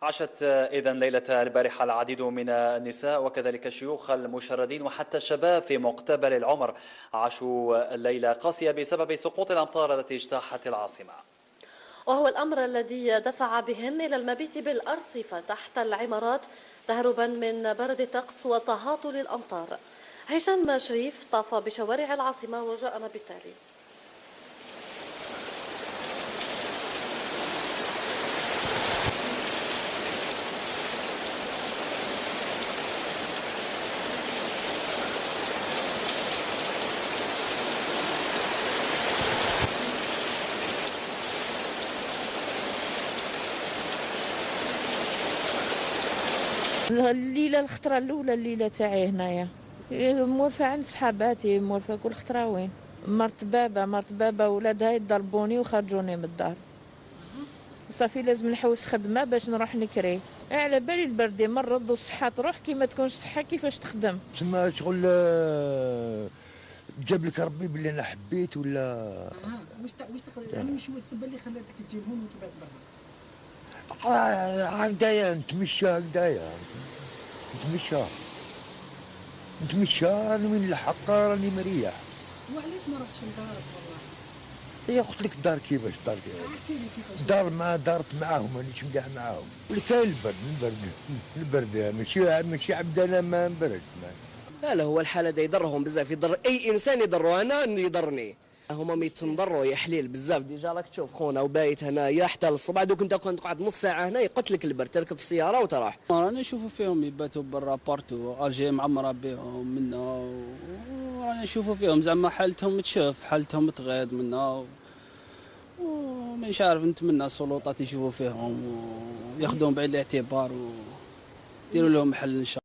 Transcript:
عاشت إذن ليلة البارحة العديد من النساء وكذلك الشيوخ المشردين وحتى الشباب في مقتبل العمر عاشوا الليلة قاسية بسبب سقوط الأمطار التي اجتاحت العاصمة، وهو الأمر الذي دفع بهن إلى المبيت بالأرصفة تحت العمارات تهربا من برد الطقس وتهاطل الأمطار. هشام شريف طاف بشوارع العاصمة وجاءنا بالتالي. الليله الخطره الاولى الليله تاعي هنايا مورفه عند صحاباتي مورفه كل خطره وين مرت بابا ولادها يضربوني وخرجوني من الدار صافي لازم نحوس خدمه باش نروح نكري على بالي البرد مرض والصحه تروح كي ما تكونش صحه كيفاش تخدم تسمى شغل جاب لك ربي باللي انا حبيت ولا واش تقدر يعني شو السبب اللي خلاتك تجي لهون وتبعد برا؟ هكذايا نتمشى انا وين الحق راني مريح. وعلاش ما رحتش لدارك والله؟ يا قلت لك دار كيفاش احكي لي كيفاش دار ما دارت معاهم مانيش مليح معاهم اللي كاين البرد ماشي عبد انا ما نبرد. لا هو الحاله دا يضرهم بزاف، يضر اي انسان يضروا، انا يضرني هما ميتنضروا يا حليل بزاف. ديجا راك تشوف خونا وبايت هنايا حتى للصباح، دوك انت كنت تقعد نص ساعه هنا يقتلك البرد، تركب في السياره وتروح. راني نشوفوا فيهم يباتوا برا بارتو، الجي معمره بهم منا، وراني نشوفوا فيهم زعما حالتهم تشوف، حالتهم تغيض منا، ومش عارف نتمنى السلطات يشوفوا فيهم وياخذوهم بعين الاعتبار ويديروا لهم حل ان شاء الله.